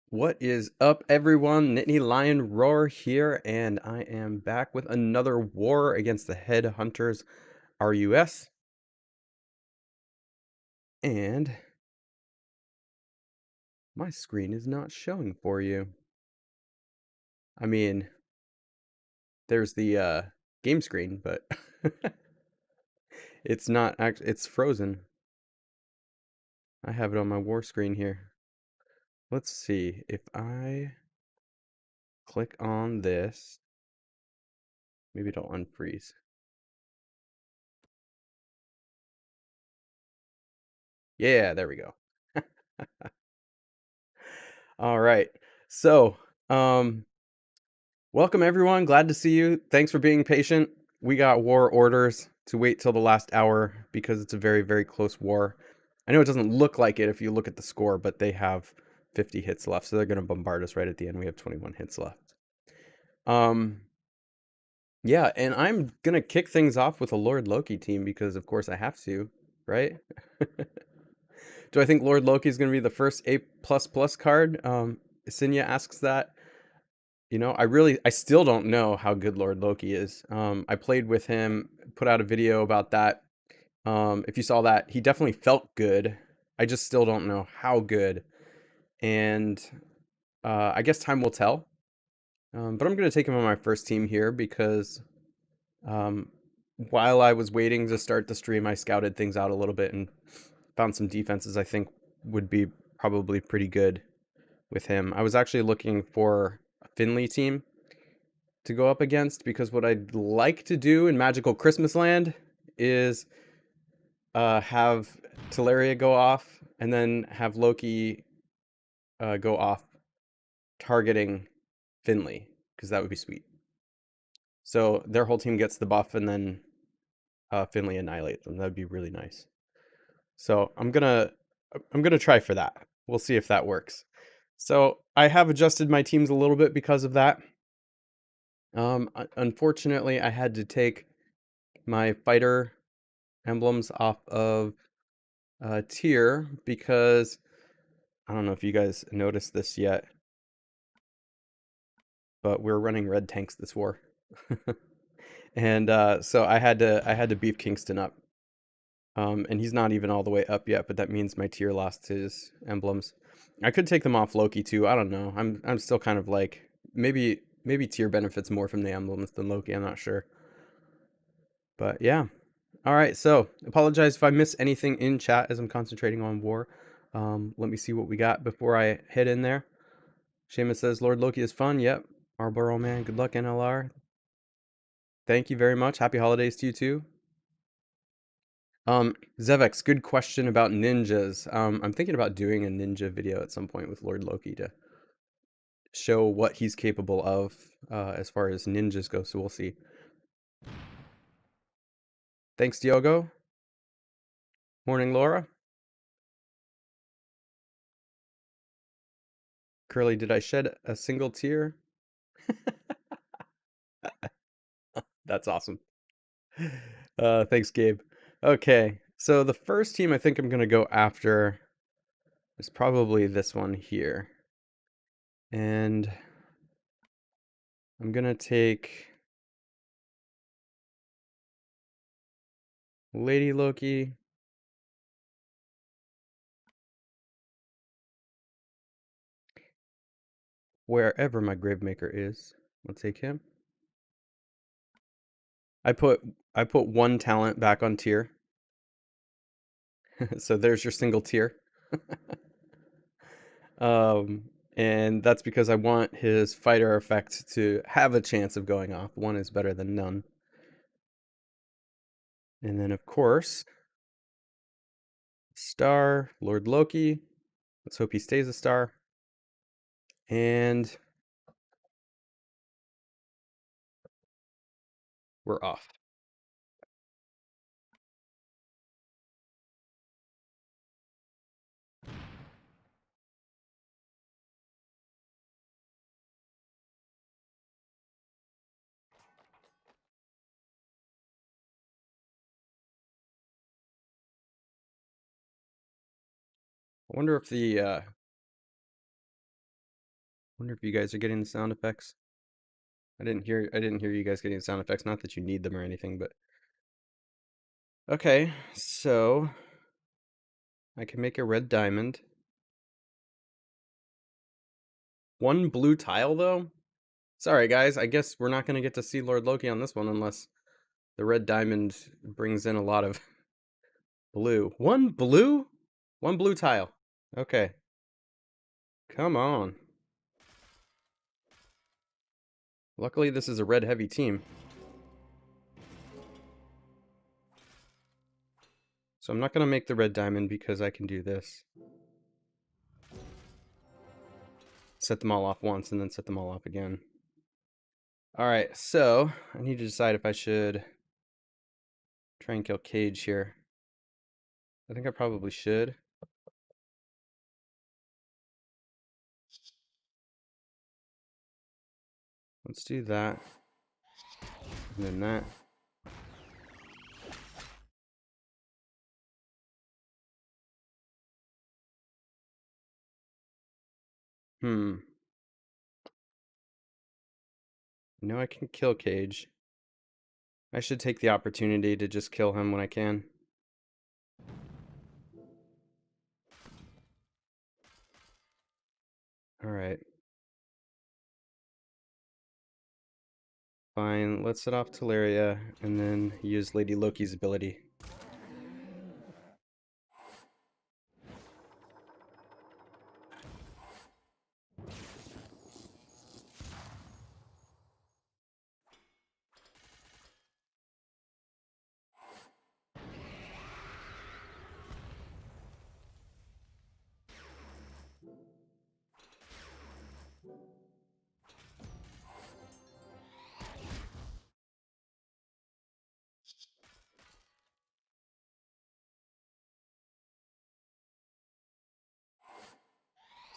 What is up, everyone? NittanyLionRoar here, and I am back with another war against the Head Hunters RUS. And my screen is not showing for you. I mean, there's the game screen, but it's not actually, it's frozen. I have it on my war screen here. Let's see if I click on this. Maybe it'll unfreeze. Yeah, there we go. All right. So, welcome everyone. Glad to see you. Thanks for being patient. We got war orders to wait till the last hour because it's a very, very close war. I know it doesn't look like it if you look at the score, but they have 50 hits left, so they're going to bombard us right at the end. We have 21 hits left. Yeah, and I'm going to kick things off with a Lord Loki team because of course I have to, right? Do I think Lord Loki is going to be the first A++ card? Isinya asks that. You know, I still don't know how good Lord Loki is. I played with him, put out a video about that. If you saw that, he definitely felt good. I just still don't know how good. And I guess time will tell. But I'm going to take him on my first team here because um, while I was waiting to start the stream, I scouted things out a little bit and found some defenses I think would be probably pretty good with him. I was actually looking for a Finley team to go up against because what I'd like to do in Magical Christmas Land is have Teleria go off and then have Loki go off targeting Finley because that would be sweet. So their whole team gets the buff and then Finley annihilates them. That'd be really nice. So I'm gonna try for that. We'll see if that works. So I have adjusted my teams a little bit because of that. Unfortunately, I had to take my fighter emblems off of tier because I don't know if you guys noticed this yet, but we're running red tanks this war. And so I had to beef Kingston up. And he's not even all the way up yet, but that means my tier lost his emblems. I could take them off Loki too. I don't know. I'm still kind of like maybe tier benefits more from the emblems than Loki. I'm not sure. But yeah. All right. So apologize if I miss anything in chat as I'm concentrating on war. Let me see what we got before I head in there. Seamus says Lord Loki is fun. Yep. Marlboro Man. Good luck, NLR. Thank you very much. Happy holidays to you too. Zevex, good question about ninjas. I'm thinking about doing a ninja video at some point with Lord Loki to show what he's capable of as far as ninjas go, so we'll see. Thanks, Diogo. Morning, Laura. Curly, did I shed a single tear? That's awesome. Thanks, Gabe. Okay, so the first team I think I'm going to go after is probably this one here. And I'm going to take Lady Loki. Wherever my Gravemaker is. I'll take him. I put one talent back on tier. So there's your single tier. And that's because I want his fighter effect to have a chance of going off. One is better than none. And then, of course, star, Lord Loki. Let's hope he stays a star. And we're off. I wonder if the Wonder if you guys are getting the sound effects. I didn't hear you guys getting the sound effects. Not that you need them or anything, but okay. So I can make a red diamond. One blue tile though. Sorry guys. I guess we're not gonna get to see Lord Loki on this one unless the red diamond brings in a lot of blue. One blue? One blue tile. Okay. Come on. Luckily, this is a red heavy team. So I'm not going to make the red diamond because I can do this. Set them all off once and then set them all off again. Alright, so I need to decide if I should try and kill Cage here. I think I probably should. Let's do that. And then that. You know I can kill Cage. I should take the opportunity to just kill him when I can. Alright. Fine, let's set off Teleria and then use Lady Loki's ability.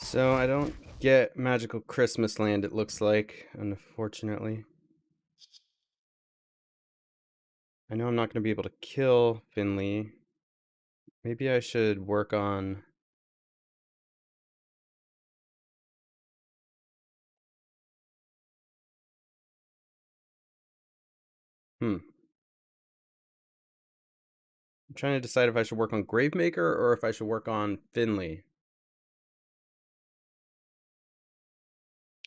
So I don't get Magical Christmas Land, it looks like, unfortunately. I know I'm not going to be able to kill Finley. Maybe I should work on... I'm trying to decide if I should work on Gravemaker or if I should work on Finley.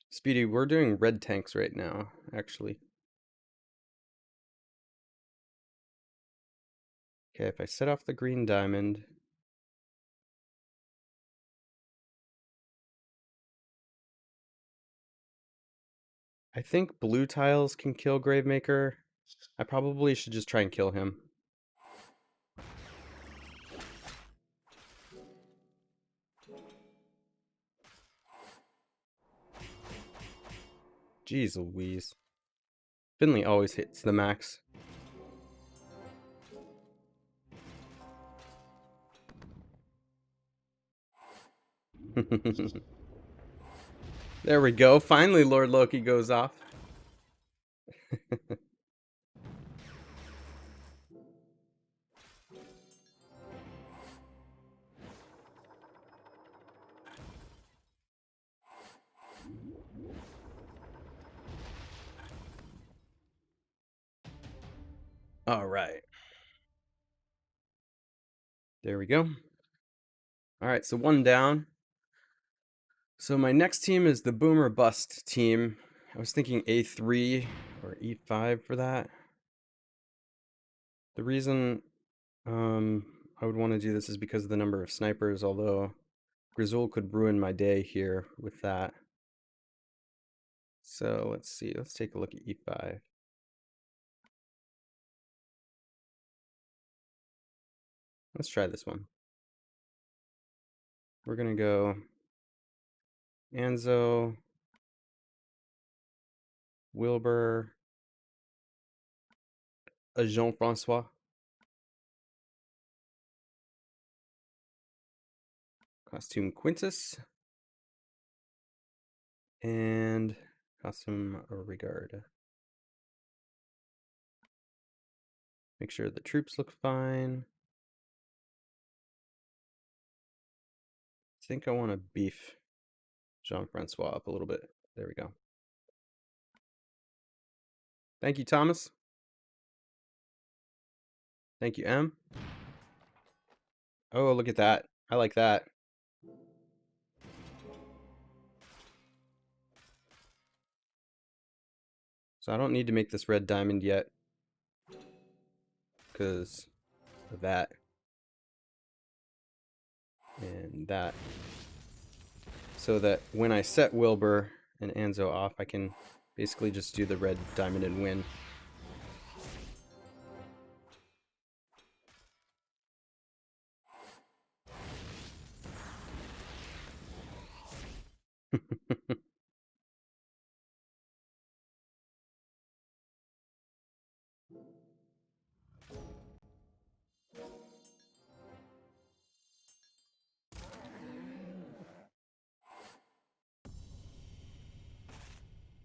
Speedy, we're doing red tanks right now, actually. Okay, if I set off the green diamond... I think blue tiles can kill Gravemaker. I probably should just try and kill him. Jeez Louise. Finley always hits the max. There we go. Finally, Lord Loki goes off. All right. There we go. All right, so one down. So my next team is the Boomer Bust team. I was thinking A3 or E5 for that. The reason I would want to do this is because of the number of snipers, although Grizzle could ruin my day here with that. So let's see, let's take a look at E5. Let's try this one. We're gonna go Anzo, Wilbur, a Jean-Francois, Costume Quintus, and Costume Regard. Make sure the troops look fine. I think I want a beef. Jean-Francois up a little bit. There we go. Thank you, Thomas. Thank you, M. Oh, look at that. I like that. So I don't need to make this red diamond yet because of that and that. So that when I set Wilbur and Anzo off, I can basically just do the red diamond and win.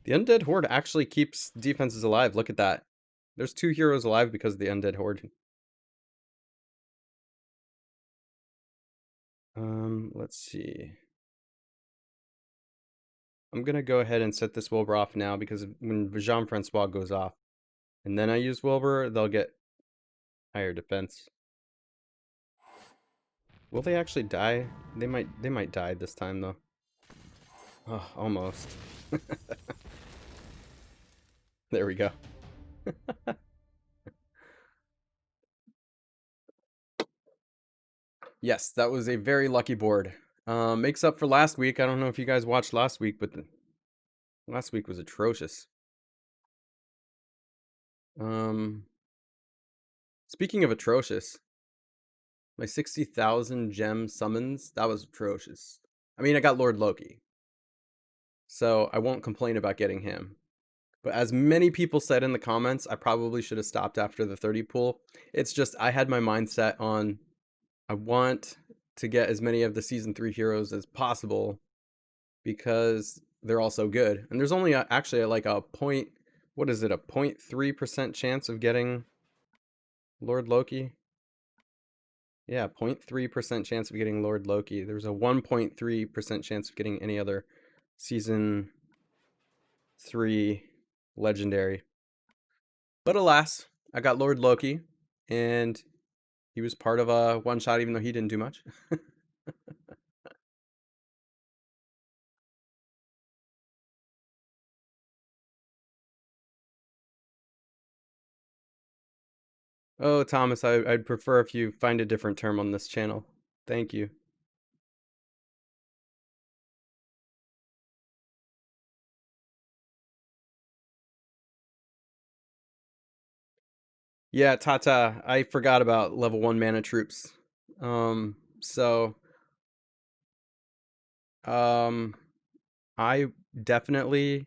The Undead Horde actually keeps defenses alive. Look at that. There's 2 heroes alive because of the Undead Horde. Let's see. I'm gonna go ahead and set this Wilbur off now because when Jean-Francois goes off and then I use Wilbur, they'll get higher defense. Will they actually die? They might die this time though. Oh, almost. There we go. Yes, that was a very lucky board. Makes up for last week. I don't know if you guys watched last week, but last week was atrocious. Speaking of atrocious, my 60,000 gem summons, that was atrocious. I mean, I got Lord Loki, so I won't complain about getting him. But as many people said in the comments, I probably should have stopped after the 30 pool. It's just I had my mindset on I want to get as many of the Season 3 heroes as possible because they're all so good. And there's only actually like a point, what is it, a 0.3% chance of getting Lord Loki? Yeah, 0.3% chance of getting Lord Loki. There's a 1.3% chance of getting any other Season 3 legendary. But alas, I got Lord Loki, and he was part of a one-shot even though he didn't do much. Oh, Thomas, I'd prefer if you find a different term on this channel. Thank you. Yeah, Tata, I forgot about level 1 mana troops. So I definitely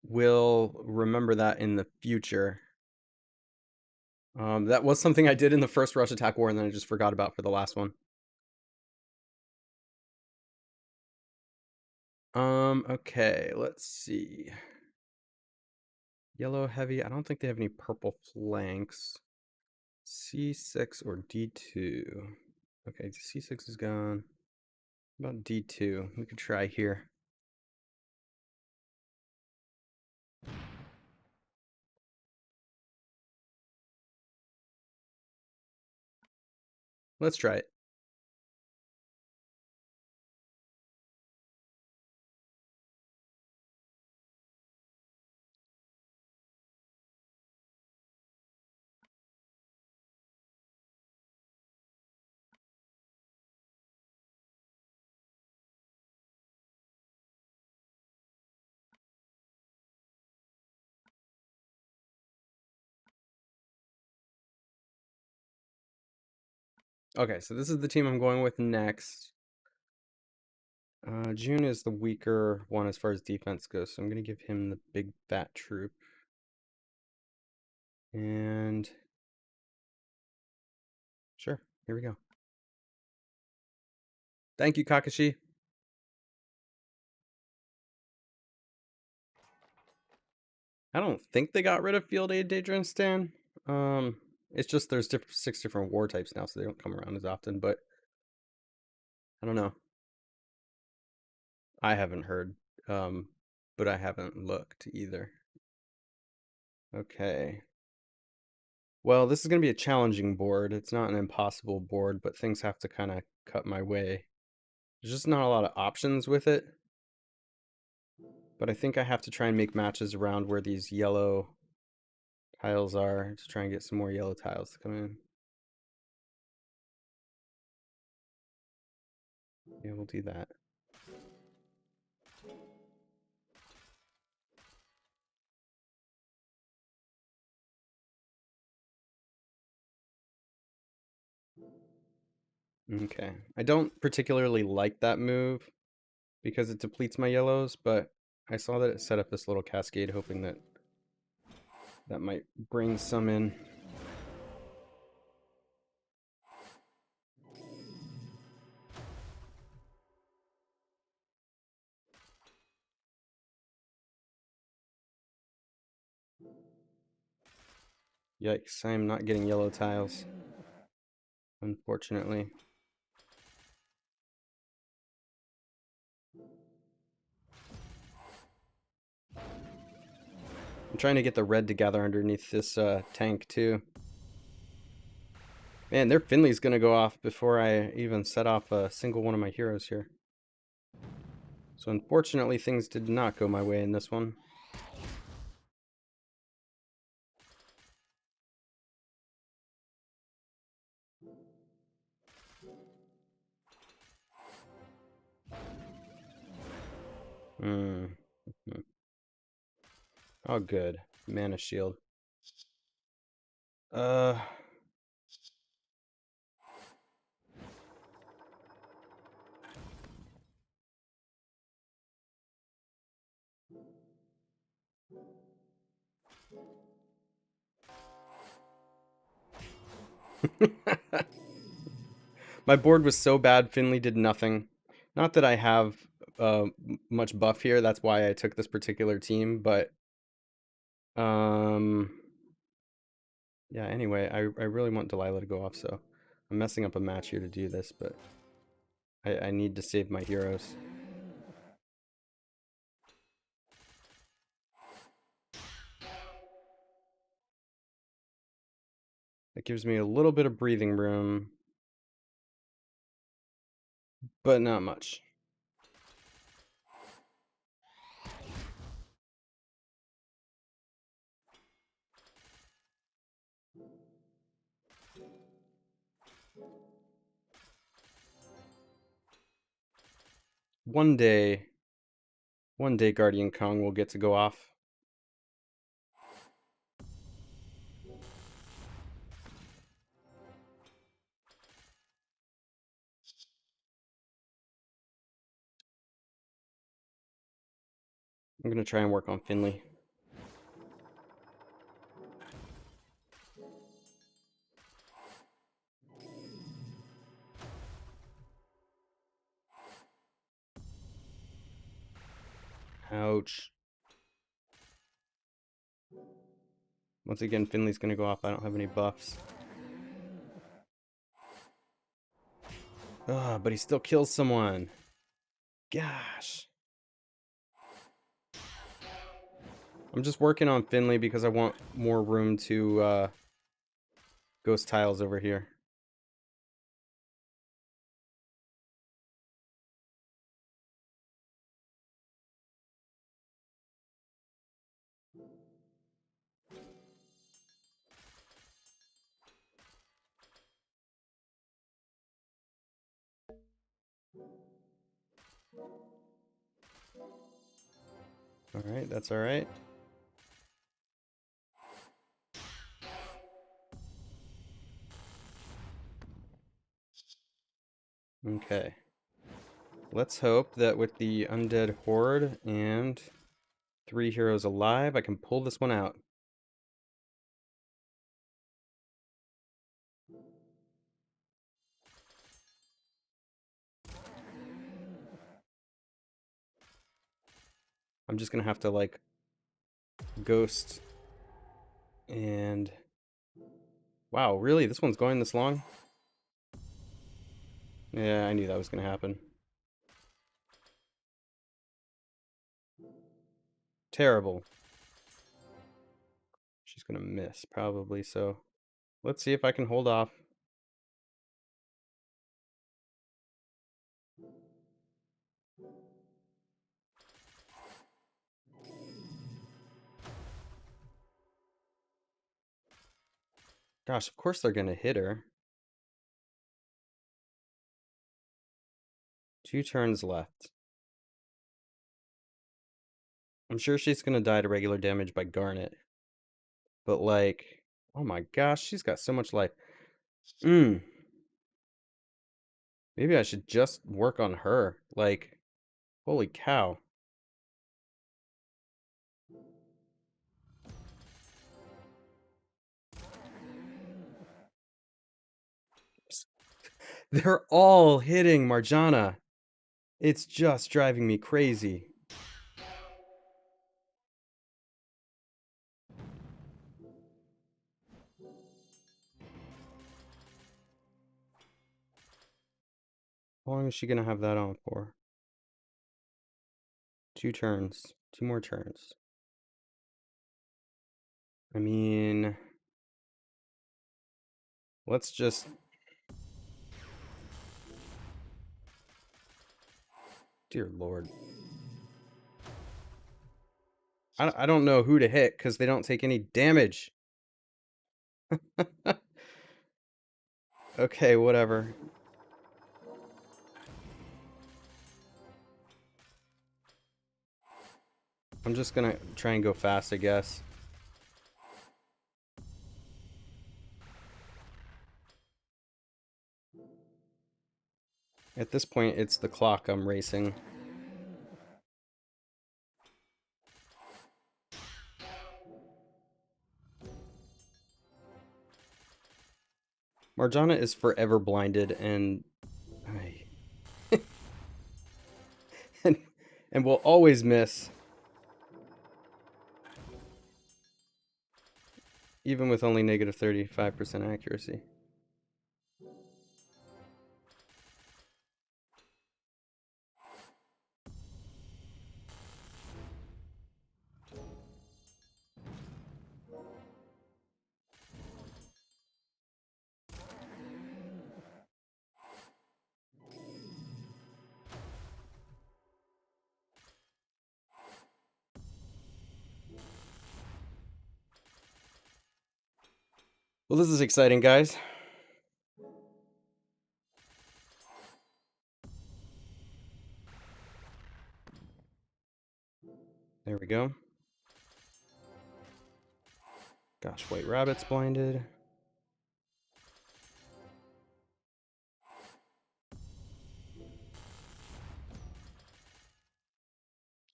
will remember that in the future. That was something I did in the first Rush Attack War, and then I just forgot about for the last one. Okay, let's see. Yellow heavy. I don't think they have any purple flanks. C6 or D2. Okay, C6 is gone. What about D2? We could try here. Let's try it. Okay, so this is the team I'm going with next. June is the weaker one as far as defense goes, so I'm going to give him the big fat troop. And sure, here we go. Thank you, Kakashi. I don't think they got rid of Field Aid Daedrin Stan. It's just there's 6 different war types now, so they don't come around as often, but I don't know. I haven't heard, but I haven't looked either. Okay. Well, this is going to be a challenging board. It's not an impossible board, but things have to kind of cut my way. There's just not a lot of options with it. But I think I have to try and make matches around where these yellow tiles are to try and get some more yellow tiles to come in. Yeah, we'll do that. Okay. I don't particularly like that move because it depletes my yellows, but I saw that it set up this little cascade, hoping that that might bring some in. Yikes, I am not getting yellow tiles, unfortunately. I'm trying to get the red to gather underneath this tank too. Man, their Finley's gonna go off before I even set off a single one of my heroes here. So unfortunately, things did not go my way in this one. Hmm. Oh, good. Mana shield. Uh. My board was so bad, Finley did nothing. Not that I have much buff here, that's why I took this particular team, but yeah, anyway, I really want Delilah to go off, so I'm messing up a match here to do this, but I need to save my heroes. That gives me a little bit of breathing room, but not much. One day Guardian Kong will get to go off. I'm gonna try and work on Finley. Ouch. Once again, Finley's gonna go off. I don't have any buffs. Ah, but he still kills someone. Gosh. I'm just working on Finley because I want more room to ghost tiles over here. Alright, that's alright. Okay. Let's hope that with the Undead Horde and 3 heroes alive, I can pull this one out. I'm just gonna have to, like, ghost and... Wow, really? This one's going this long? Yeah, I knew that was gonna happen. Terrible. She's gonna miss, probably, so let's see if I can hold off. Gosh, of course they're gonna hit her. 2 turns left. I'm sure she's gonna die to regular damage by Garnet. But like, oh my gosh, she's got so much life. Maybe I should just work on her. Like, holy cow. They're all hitting Marjana. It's just driving me crazy. How long is she gonna have that on for? 2 turns. 2 more turns. I mean, let's just... Dear Lord. I don't know who to hit because they don't take any damage. Okay, whatever. I'm just gonna try and go fast, I guess. At this point, it's the clock I'm racing. Marjana is forever blinded and... and will always miss. Even with only negative 35% accuracy. Well, this is exciting, guys. There we go. Gosh, White Rabbit's blinded.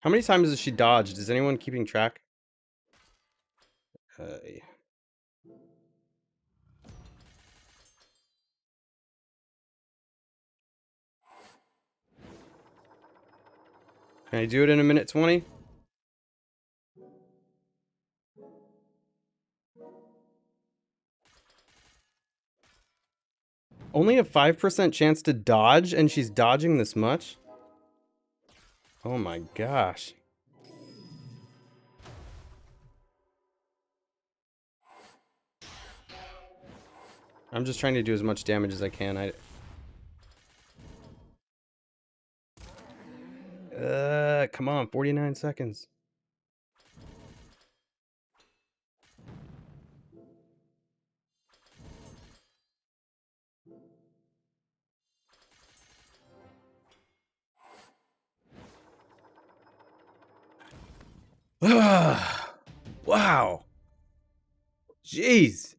How many times has she dodged? Is anyone keeping track? Can I do it in a minute 20? Only a 5% chance to dodge, and she's dodging this much? Oh my gosh. I'm just trying to do as much damage as I can. Come on, 49 seconds. Wow. Jeez.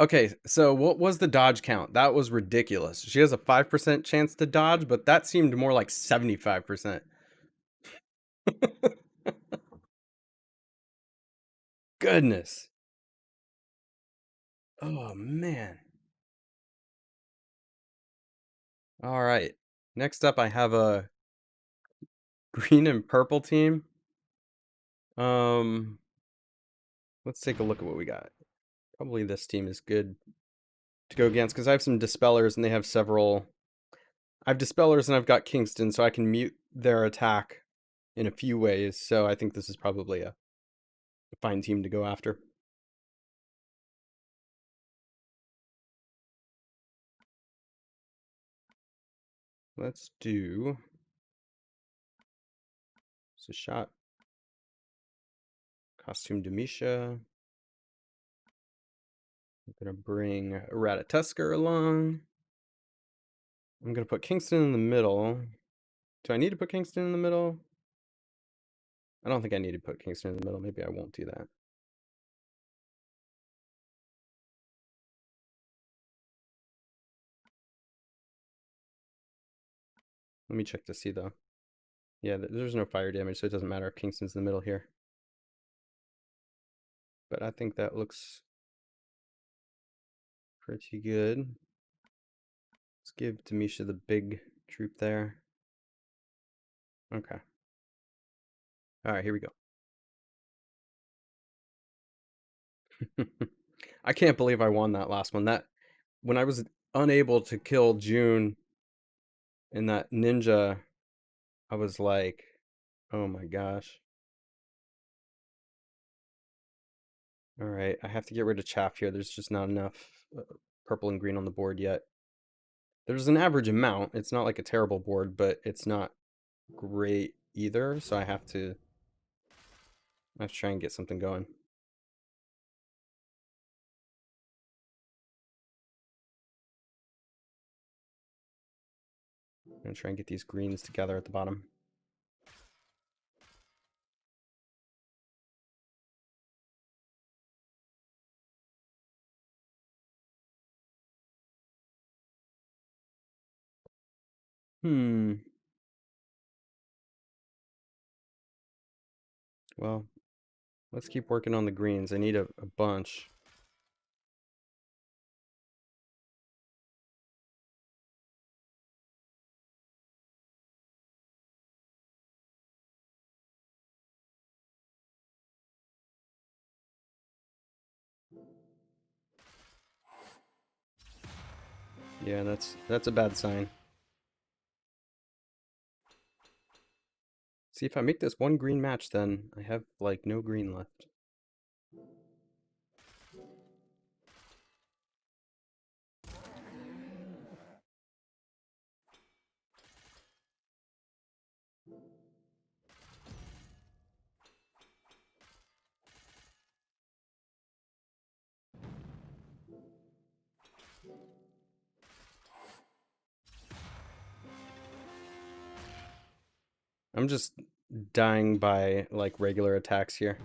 Okay, so what was the dodge count? That was ridiculous. She has a 5% chance to dodge, but that seemed more like 75%. Goodness. Oh, man. All right. Next up, I have a green and purple team. Let's take a look at what we got. Probably this team is good to go against because I have some Dispellers and they have several. I have Dispellers and I've got Kingston, so I can mute their attack in a few ways. So I think this is probably a fine team to go after. Let's do a shot. Costume Demisha. I'm gonna bring Ratatusker along. I'm gonna put Kingston in the middle. Do I need to put Kingston in the middle? I don't think I need to put Kingston in the middle. Maybe I won't do that. Let me check to see though. Yeah, there's no fire damage, so it doesn't matter if Kingston's in the middle here. But I think that looks pretty good. Let's give Demisha the big troop there. Okay. Alright, here we go. I can't believe I won that last one. When I was unable to kill June in that ninja, I was like, oh my gosh. Alright, I have to get rid of chaff here. There's just not enough purple and green on the board yet. There's an average amount. It's not like a terrible board, but it's not great either, so I have to try and get something going. I'm gonna try and get these greens together at the bottom. Well, let's keep working on the greens. I need a bunch. Yeah, that's a bad sign. See, if I make this one green match, then I have, like, no green left. I'm just dying by, like, regular attacks here.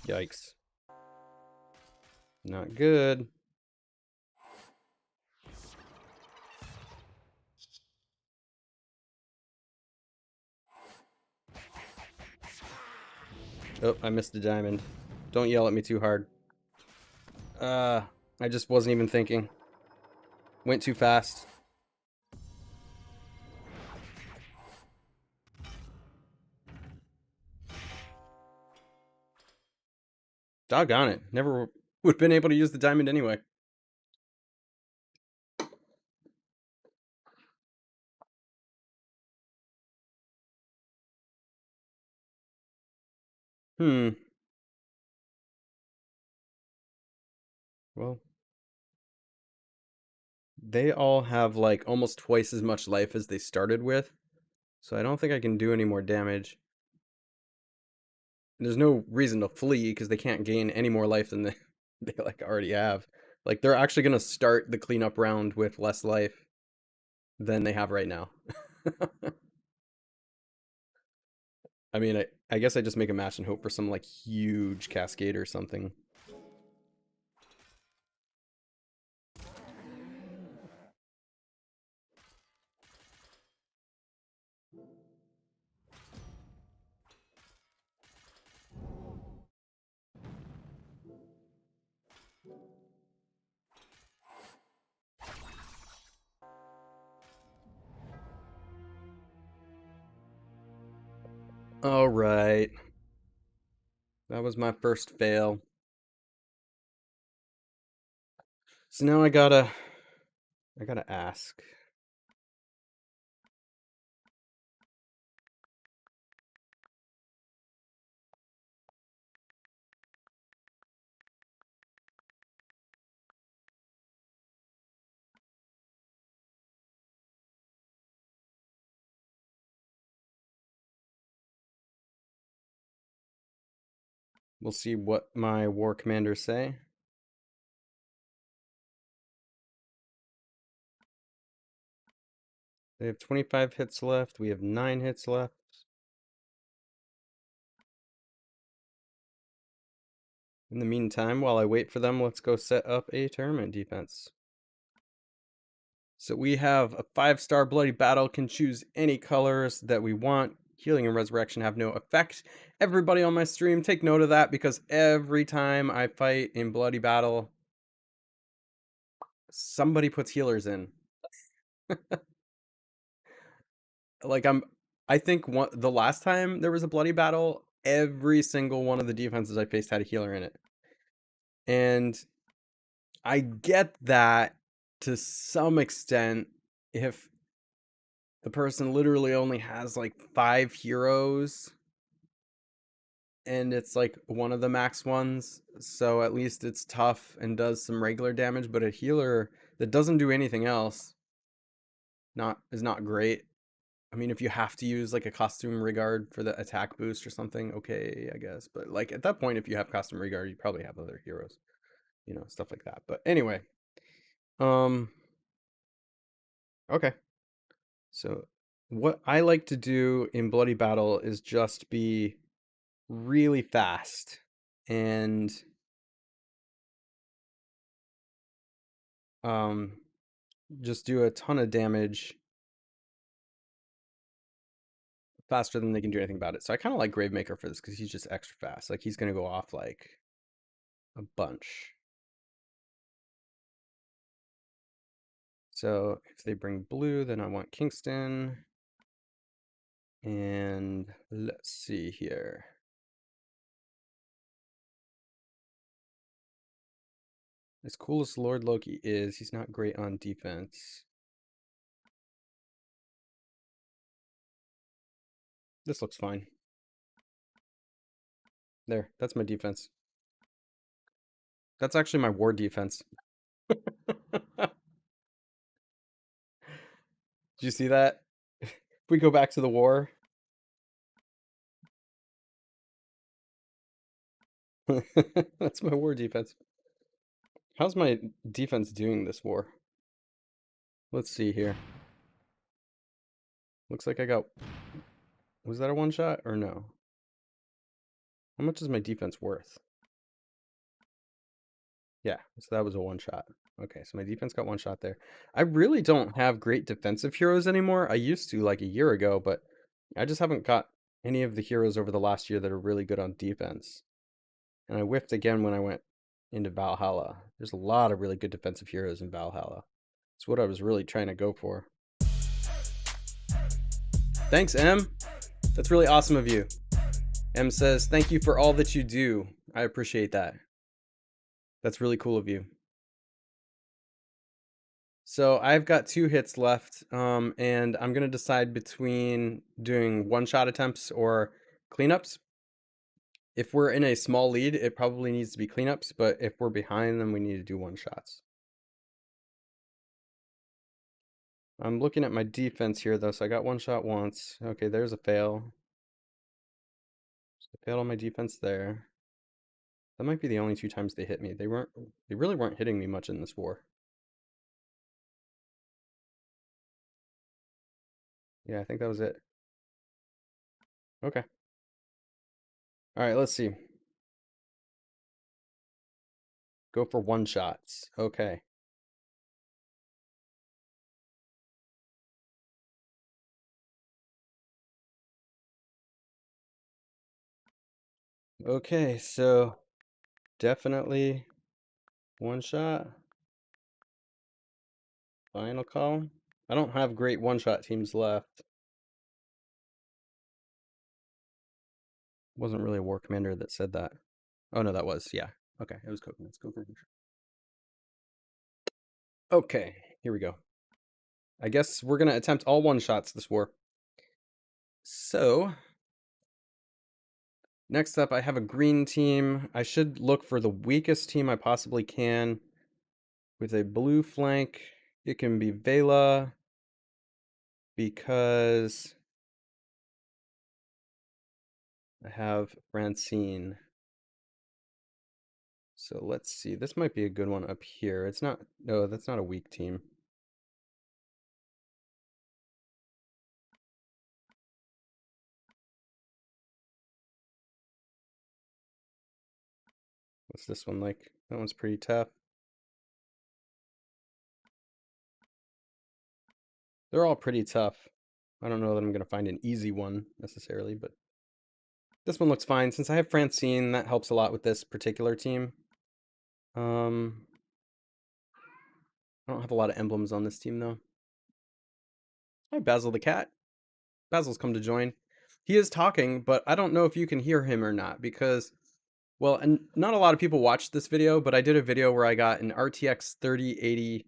Yikes. Not good. Oh, I missed a diamond. Don't yell at me too hard. I just wasn't even thinking. Went too fast. Doggone it. Never would have been able to use the diamond anyway. Well, they all have, like, almost twice as much life as they started with. So I don't think I can do any more damage. There's no reason to flee because they can't gain any more life than they like already have. Like, they're actually gonna start the cleanup round with less life than they have right now. I mean, I guess I just make a match and hope for some, like, huge cascade or something. All right. That was my first fail. So now I gotta ask. We'll see what my war commanders say. They have 25 hits left. We have 9 hits left. In the meantime, while I wait for them, let's go set up a tournament defense. So we have a 5-star Bloody Battle, can choose any colors that we want. Healing and Resurrection have no effect. Everybody on my stream, take note of that, because every time I fight in Bloody Battle, somebody puts healers in. Like I think the last time there was a Bloody Battle, every single one of the defenses I faced had a healer in it. And I get that to some extent if the person literally only has like 5 heroes and it's like one of the max ones, so at least it's tough and does some regular damage, but a healer that doesn't do anything else is not great. I mean, if you have to use like a costume regard for the attack boost or something, okay, I guess. But like at that point, if you have costume regard, you probably have other heroes, you know, stuff like that. But anyway, okay. So what I like to do in Bloody Battle is just be really fast and just do a ton of damage faster than they can do anything about it. So I kind of like Gravemaker for this because he's just extra fast. Like he's going to go off like a bunch. So if they bring blue, then I want Kingston. And let's see here. As cool as Lord Loki is, he's not great on defense. This looks fine. There, that's my defense. That's actually my war defense. Did you see that? If we go back to the war. That's my war defense. How's my defense doing this war? Let's see here. Looks like I got... Was that a one-shot or no? How much is my defense worth? Yeah, so that was a one-shot. Okay, so my defense got one shot there. I really don't have great defensive heroes anymore. I used to like a year ago, but I just haven't got any of the heroes over the last year that are really good on defense. And I whiffed again when I went into Valhalla. There's a lot of really good defensive heroes in Valhalla. It's what I was really trying to go for. Thanks, M. That's really awesome of you. M says, thank you for all that you do. I appreciate that. That's really cool of you. So I've got 2 hits left, and I'm going to decide between doing one-shot attempts or cleanups. If we're in a small lead, it probably needs to be cleanups, but if we're behind, then we need to do one-shots. I'm looking at my defense here, though, so I got one shot once. Okay, there's a fail. So I failed on my defense there. That might be the only 2 times they hit me. They really weren't hitting me much in this war. Yeah, I think that was it. Okay. All right, let's see. Go for one-shots. Okay. Okay, so definitely one shot. Final call. I don't have great one-shot teams left. Wasn't really a war commander that said that. Oh no, that was, yeah. Okay, it was coconuts. Go for it. Okay, here we go. I guess we're gonna attempt all one-shots this war. So, next up I have a green team. I should look for the weakest team I possibly can. With a blue flank, it can be Vela, because I have Francine. So let's see, this might be a good one up here. It's not, no, that's not a weak team. What's this one like? That one's pretty tough. They're all pretty tough. I don't know that I'm going to find an easy one necessarily, but this one looks fine. Since I have Francine, that helps a lot with this particular team. I don't have a lot of emblems on this team, though. Hi, Basil the cat. Basil's come to join. He is talking, but I don't know if you can hear him or not because, well, and not a lot of people watched this video, but I did a video where I got an RTX 3080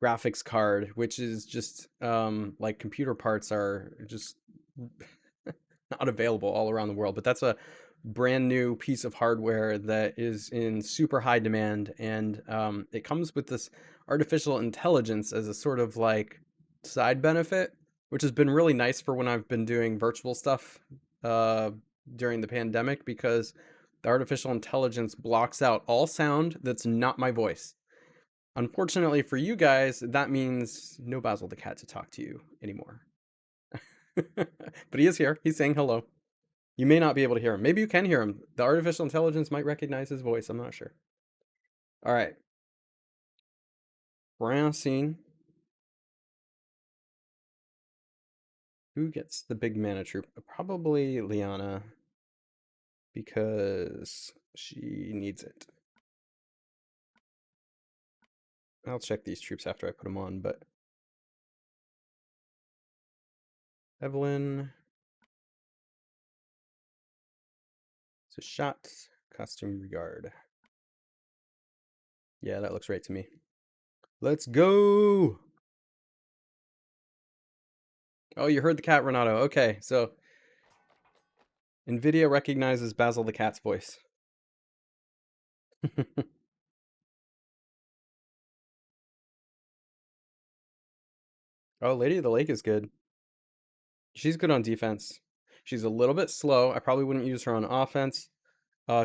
graphics card, which is just like computer parts are just not available all around the world, but that's a brand new piece of hardware that is in super high demand, and it comes with this artificial intelligence as a sort of like side benefit, which has been really nice for when I've been doing virtual stuff uh, during the pandemic, because the artificial intelligence blocks out all sound that's not my voice. Unfortunately for you guys, that means no Basil the cat to talk to you anymore. But he is here. He's saying hello. You may not be able to hear him. Maybe you can hear him. The artificial intelligence might recognize his voice. I'm not sure. All right. Francine. Who gets the big mana troop? Probably Liana, because she needs it. I'll check these troops after I put them on, but Evelyn. It's a shot. Costume regard. Yeah, that looks right to me. Let's go! Oh, you heard the cat, Renato. Okay, so NVIDIA recognizes Basil the cat's voice. Oh, Lady of the Lake is good. She's good on defense. She's a little bit slow. I probably wouldn't use her on offense.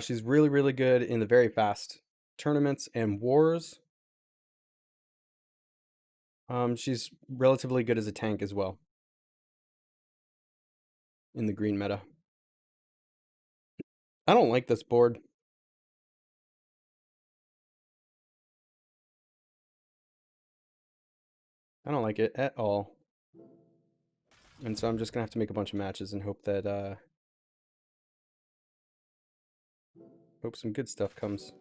She's really, really good in the very fast tournaments and wars. She's relatively good as a tank as well in the green meta. I don't like this board. I don't like it at all. And so I'm just gonna have to make a bunch of matches and hope that hope some good stuff comes.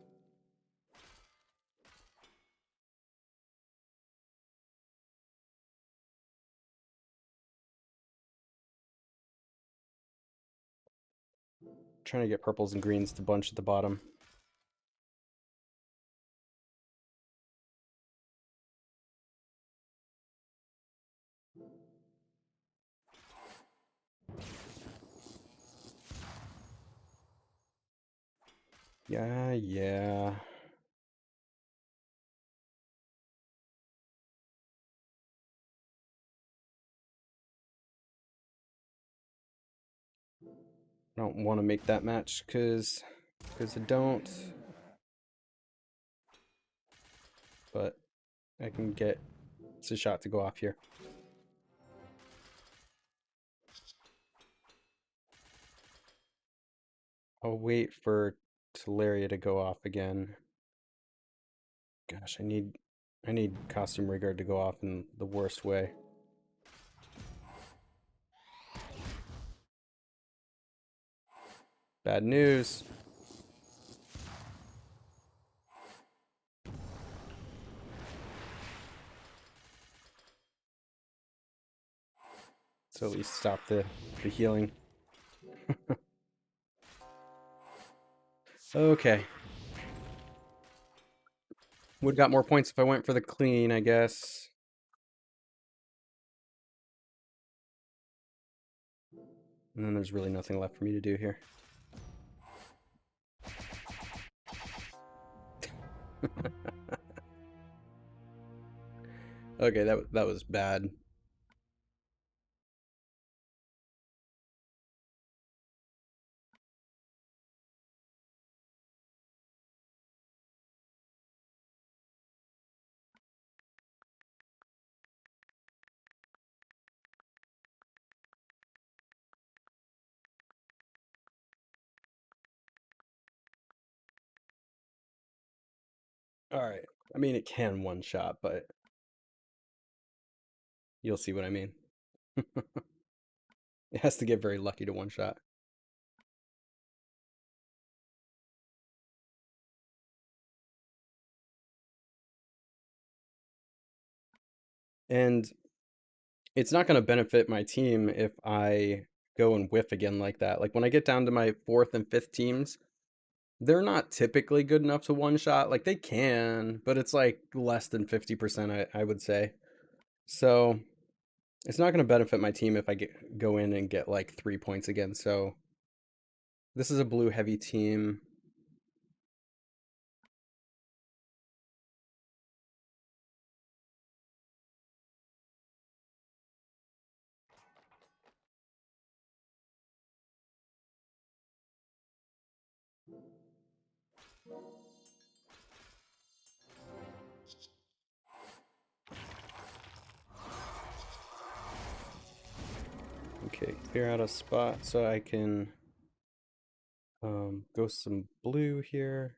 Trying to get purples and greens to bunch at the bottom. Yeah. I don't want to make that match because I don't. But I can get it's a shot to go off here. I'll wait for Teleria to go off again. Gosh, I need Costume Rigard to go off in the worst way. Bad news. So at least stop the healing. Okay. Would got more points if I went for the clean, I guess. And then there's really nothing left for me to do here. Okay, that was bad. All right. I mean, it can one shot, but you'll see what I mean. It has to get very lucky to one shot. And it's not going to benefit my team if I go and whiff again like that. Like when I get down to my fourth and fifth teams, they're not typically good enough to one shot. Like they can, but it's like less than 50%, I would say. So it's not going to benefit my team if I go in and get like 3 points again. So this is a blue heavy team. Okay, clear out a spot so I can go some blue here.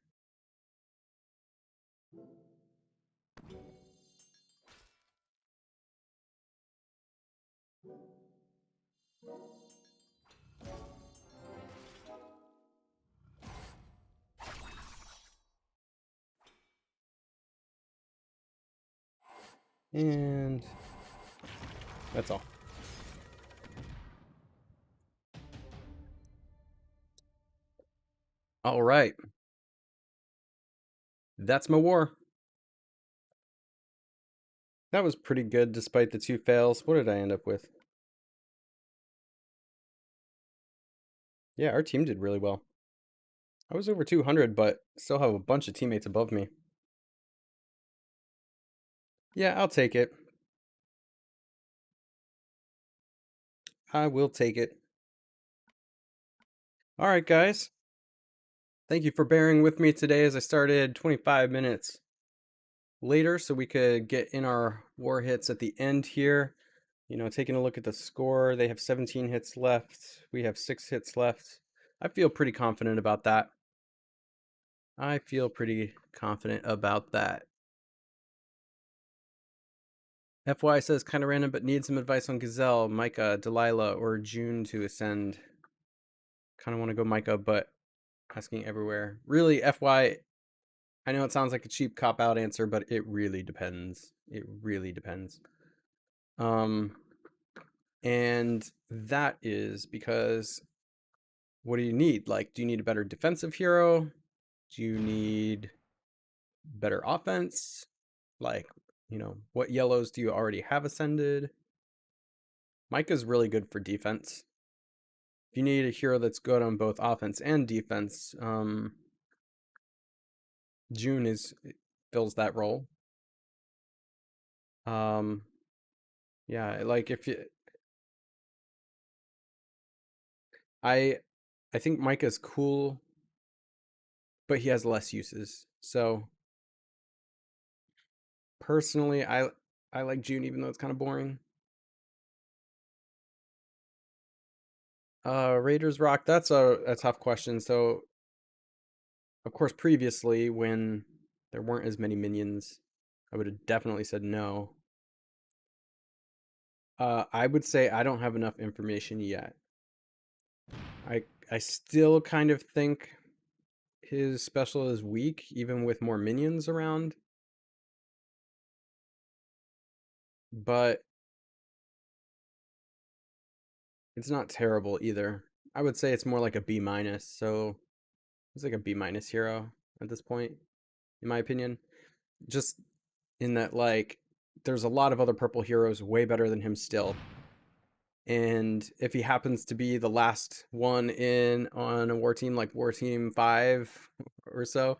And that's all. All right. That's my war. That was pretty good despite the 2 fails. What did I end up with? Yeah, our team did really well. I was over 200, but still have a bunch of teammates above me. Yeah, I'll take it. I will take it. All right, guys. Thank you for bearing with me today as I started 25 minutes later so we could get in our war hits at the end here. You know, taking a look at the score, they have 17 hits left. We have 6 hits left. I feel pretty confident about that. I feel pretty confident about that. FY says kind of random, but need some advice on Gazelle, Micah, Delilah, or June to ascend. Kind of want to go Micah, but asking everywhere. Really, FY, I know it sounds like a cheap cop-out answer, but it really depends. It really depends. And that is because what do you need? Like, do you need a better defensive hero? Do you need better offense? Like, you know, what yellows do you already have ascended? Micah's really good for defense. If you need a hero that's good on both offense and defense, June fills that role. Yeah, like if you, I think Micah's cool, but he has less uses. So personally, I like June even though it's kind of boring. Raiders Rock, that's a tough question. So of course previously when there weren't as many minions, I would have definitely said no. I would say I don't have enough information yet. I still kind of think his special is weak, even with more minions around. But it's not terrible either. I would say it's more like a B minus. So He's like a B minus hero at this point, in my opinion. Just in that, like, there's a lot of other purple heroes way better than him still. And if he happens to be the last one in on a war team like War Team 5 or so,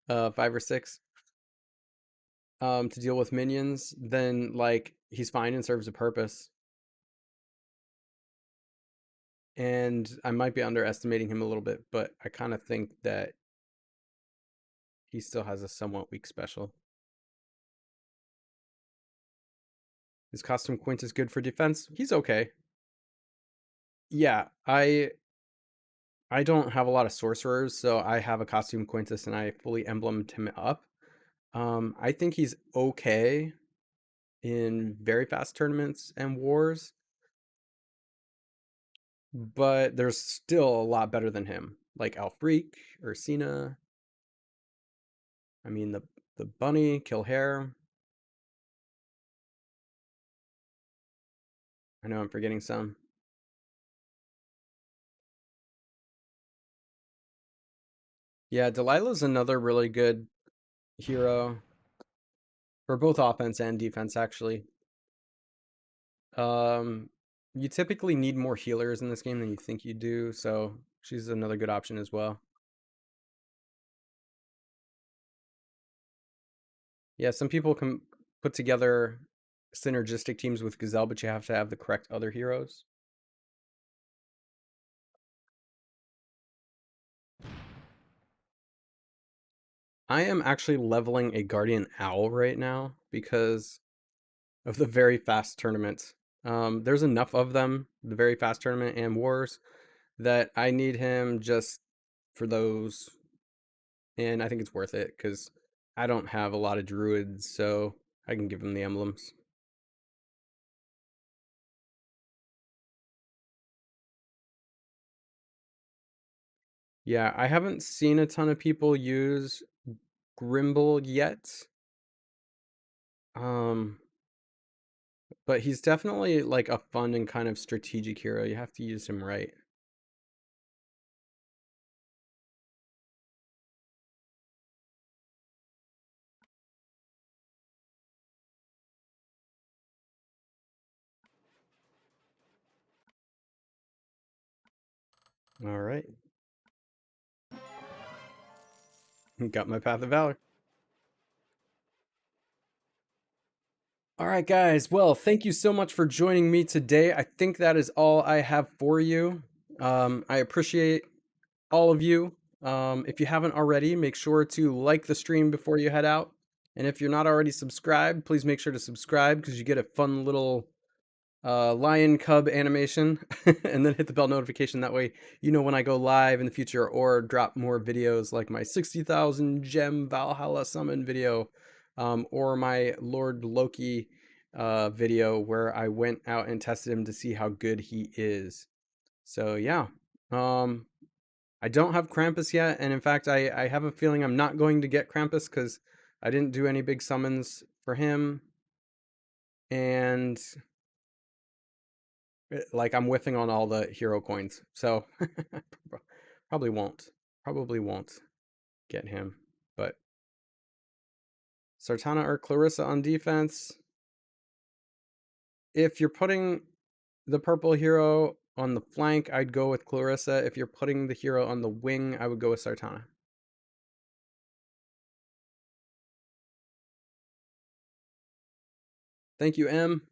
5 or 6, to deal with minions, then like he's fine and serves a purpose. And I might be underestimating him a little bit, but I kind of think that he still has a somewhat weak special. His costume Quint is good for defense. He's okay. Yeah, I don't have a lot of sorcerers, so I have a costume Quintus and I fully emblemed him up. I think he's okay in very fast tournaments and wars, but there's still a lot better than him, like Alfreak, Ursina. I mean the bunny, kill hair. I know I'm forgetting some. Yeah, Delilah's another really good hero for both offense and defense, actually. Um, you typically need more healers in this game than you think you do, so she's another good option as well. Yeah, some people can put together synergistic teams with Gazelle, but you have to have the correct other heroes. I am actually leveling a Guardian Owl right now because of the very fast tournament. There's enough of them, the very fast tournament and wars, that I need him just for those. And I think it's worth it because I don't have a lot of druids, so I can give him the emblems. Yeah, I haven't seen a ton of people use Grimble yet. Um, but he's definitely like a fun and kind of strategic hero. You have to use him right. All right. Got my Path of Valor. All right, guys. Well, thank you so much for joining me today. I think that is all I have for you. I appreciate all of you. If you haven't already, make sure to like the stream before you head out. And if you're not already subscribed, please make sure to subscribe because you get a fun little lion cub animation and then hit the bell notification. That way you know when I go live in the future or drop more videos like my 60,000 gem Valhalla summon video, or my Lord Loki video where I went out and tested him to see how good he is. So yeah, um, I don't have Krampus yet, and in fact I have a feeling I'm not going to get Krampus because I didn't do any big summons for him, and like I'm whiffing on all the hero coins, so probably won't. Probably won't get him. But Sartana or Clarissa on defense. If you're putting the purple hero on the flank, I'd go with Clarissa. If you're putting the hero on the wing, I would go with Sartana. Thank you, M.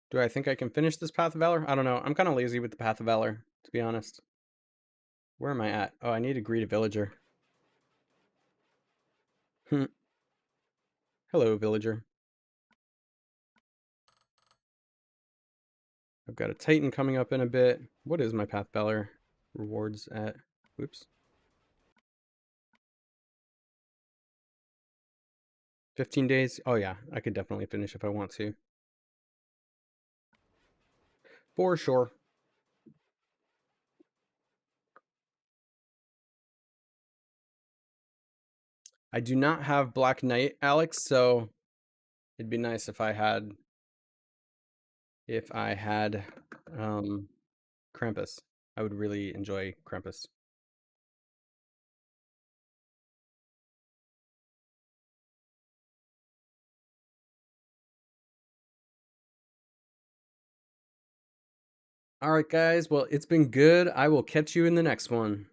Do I think I can finish this Path of Valor? I don't know. I'm kind of lazy with the Path of Valor, to be honest. Where am I at? Oh, I need to greet a villager. Hello, villager. I've got a Titan coming up in a bit. What is my Path Valor rewards at? Whoops. 15 days? Oh yeah, I could definitely finish if I want to. For sure. I do not have Black Knight, Alex, so it'd be nice if I had if I had Krampus. I would really enjoy Krampus. All right, guys. Well, it's been good. I will catch you in the next one.